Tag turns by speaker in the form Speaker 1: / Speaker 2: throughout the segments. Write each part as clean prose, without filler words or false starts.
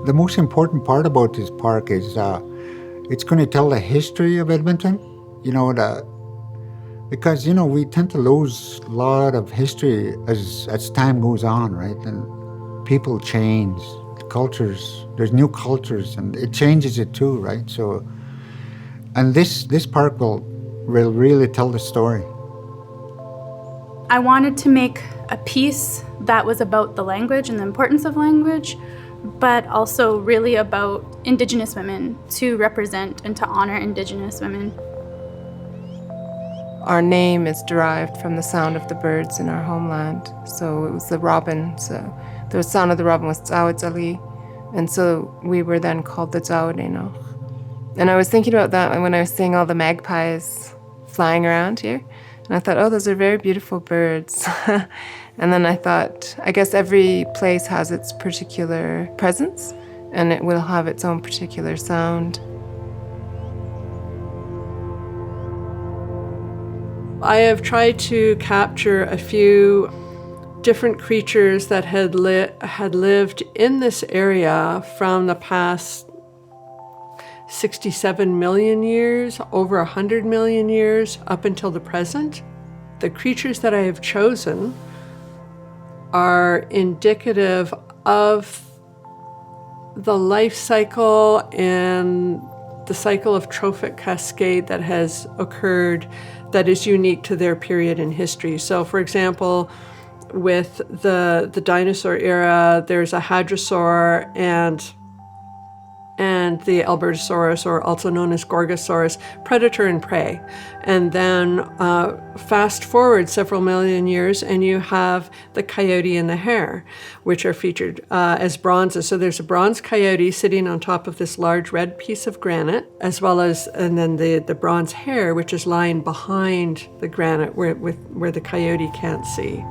Speaker 1: The most important part about this park is it's going to tell the history of Edmonton. You know, because we tend to lose a lot of history as time goes on, right? And people change, cultures. There's new cultures, and it changes it too, right? So, and this park will really tell the story.
Speaker 2: I wanted to make a piece that was about the language and the importance of language, but also really about Indigenous women, to represent and to honor Indigenous women.
Speaker 3: Our name is derived from the sound of the birds in our homeland. So it was the robin. So the sound of the robin was Tzawitzali. And so we were then called the Tzawadeno. And I was thinking about that when I was seeing all the magpies flying around here. And I thought, oh, those are very beautiful birds. And then I thought, I guess every place has its particular presence, and it will have its own particular sound.
Speaker 4: I have tried to capture a few different creatures that had lived in this area from the past 67 million years, over 100 million years, up until the present. The creatures that I have chosen are indicative of the life cycle and the cycle of trophic cascade that has occurred that is unique to their period in history. So, for example, with the dinosaur era, there's a hadrosaur and the Albertosaurus, or also known as Gorgosaurus, predator and prey. And then fast forward several million years, and you have the coyote and the hare, which are featured as bronzes. So there's a bronze coyote sitting on top of this large red piece of granite, as well as, and then the bronze hare, which is lying behind the granite where the coyote can't see.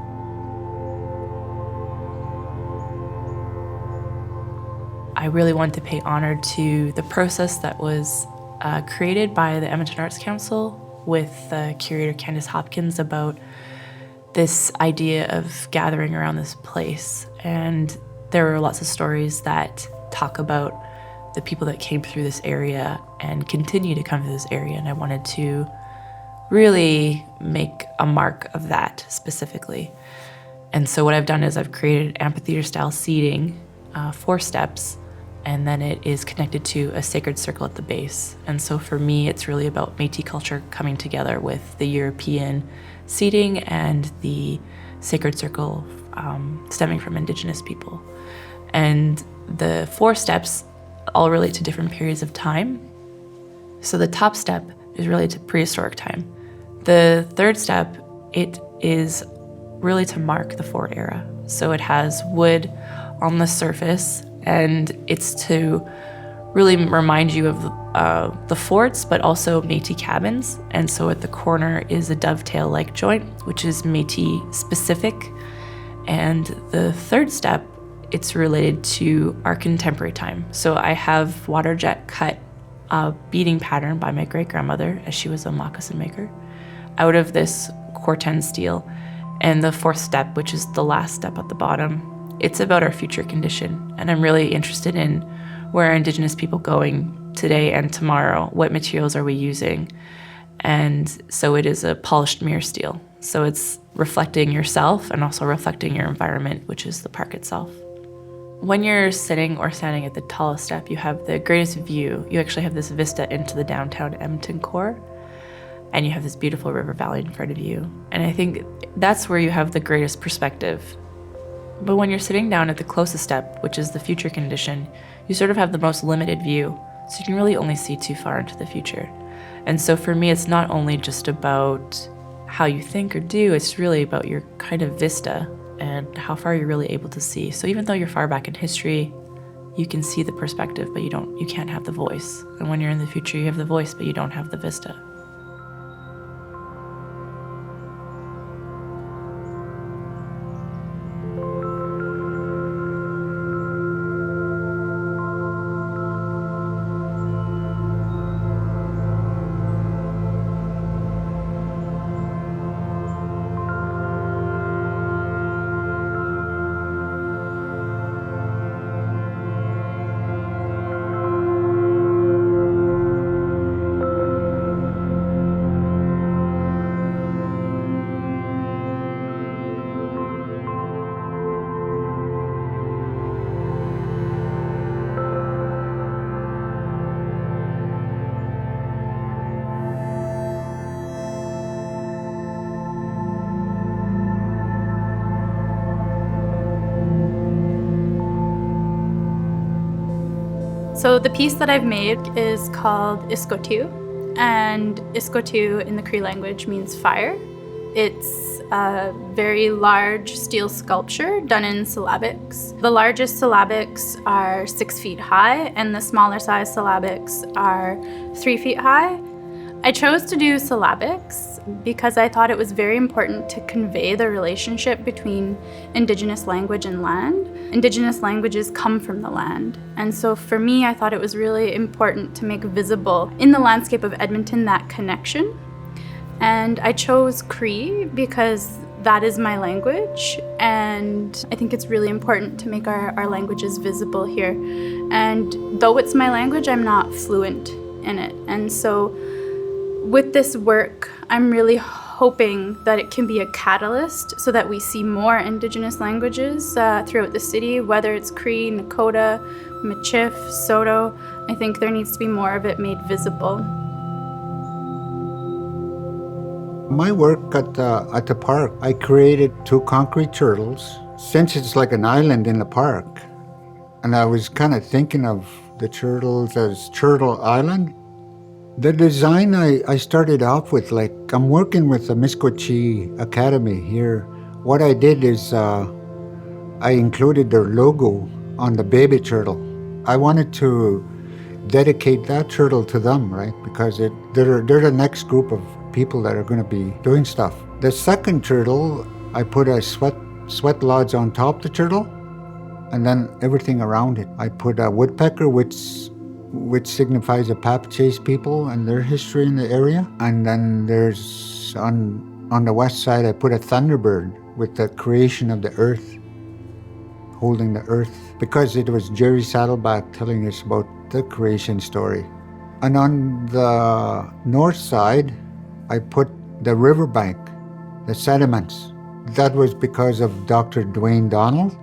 Speaker 5: I really wanted to pay honor to the process that was created by the Edmonton Arts Council with curator Candace Hopkins about this idea of gathering around this place. And there were lots of stories that talk about the people that came through this area and continue to come through this area, and I wanted to really make a mark of that specifically. And so what I've done is I've created amphitheater-style seating, 4 steps, and then it is connected to a sacred circle at the base. And so for me, it's really about Métis culture coming together with the European seating and the sacred circle stemming from Indigenous people. And the 4 steps all relate to different periods of time. So the top step is related to prehistoric time. The 3rd step, it is really to mark the fort era. So it has wood on the surface, and it's to really remind you of the forts, but also Métis cabins. And so at the corner is a dovetail-like joint, which is Métis specific. And the 3rd step, it's related to our contemporary time. So I have water jet cut a beading pattern by my great-grandmother, as she was a moccasin maker, out of this Corten steel. And the 4th step, which is the last step at the bottom, it's about our future condition. And I'm really interested in where are Indigenous people going today and tomorrow? What materials are we using? And so it is a polished mirror steel. So it's reflecting yourself and also reflecting your environment, which is the park itself. When you're sitting or standing at the tallest step, you have the greatest view. You actually have this vista into the downtown Edmonton core, and you have this beautiful river valley in front of you. And I think that's where you have the greatest perspective. But when you're sitting down at the closest step, which is the future condition, you sort of have the most limited view, so you can really only see too far into the future. And so for me, it's not only just about how you think or do, it's really about your kind of vista and how far you're really able to see. So even though you're far back in history, you can see the perspective, but you can't have the voice. And when you're in the future, you have the voice, but you don't have the vista.
Speaker 2: So the piece that I've made is called Iskotu, and Iskotu in the Cree language means fire. It's a very large steel sculpture done in syllabics. The largest syllabics are 6 feet high, and the smaller size syllabics are 3 feet high. I chose to do syllabics because I thought it was very important to convey the relationship between Indigenous language and land. Indigenous languages come from the land. And so for me, I thought it was really important to make visible in the landscape of Edmonton that connection. And I chose Cree because that is my language, and I think it's really important to make our languages visible here. And though it's my language, I'm not fluent in it. And so with this work, I'm really hoping that it can be a catalyst so that we see more Indigenous languages throughout the city, whether it's Cree, Nakota, Michif, Saulteaux. I think there needs to be more of it made visible.
Speaker 1: My work at the park, I created 2 concrete turtles. Since it's like an island in the park, and I was kind of thinking of the turtles as Turtle Island. The design I started off with, like, I'm working with the Miskochi Academy here. What I did is I included their logo on the baby turtle. I wanted to dedicate that turtle to them, right? Because they're the next group of people that are going to be doing stuff. The second turtle, I put a sweat lodge on top of the turtle, and then everything around it. I put a woodpecker, which signifies the Papache's people and their history in the area. And then there's, on the west side, I put a thunderbird with the creation of the earth, holding the earth, because it was Jerry Saddleback telling us about the creation story. And on the north side, I put the riverbank, the sediments. That was because of Dr. Dwayne Donald.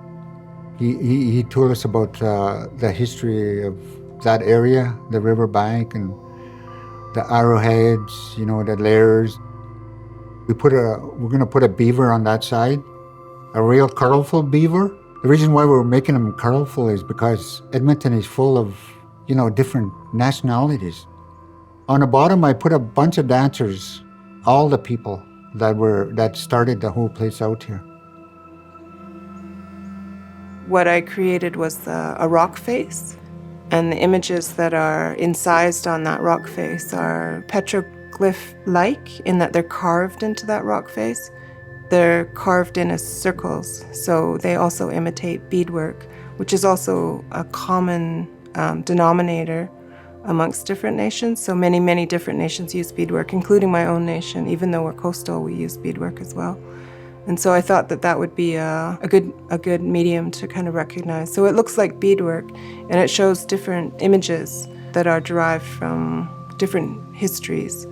Speaker 1: He told us about the history of that area, the riverbank and the arrowheads, the layers. We're going to put a beaver on that side, a real colorful beaver. The reason why we're making them colorful is because Edmonton is full of, different nationalities. On the bottom, I put a bunch of dancers, all the people that started the whole place out here.
Speaker 3: What I created was a rock face, and the images that are incised on that rock face are petroglyph-like in that they're carved into that rock face. They're carved in as circles, so they also imitate beadwork, which is also a common denominator amongst different nations. So many, many different nations use beadwork, including my own nation. Even though we're coastal, we use beadwork as well. And so I thought that would be a good medium to kind of recognize. So it looks like beadwork, and it shows different images that are derived from different histories.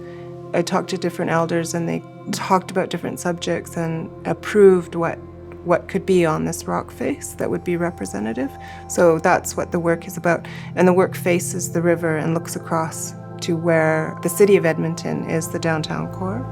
Speaker 3: I talked to different elders, and they talked about different subjects and approved what could be on this rock face that would be representative. So that's what the work is about. And the work faces the river and looks across to where the city of Edmonton is the downtown core.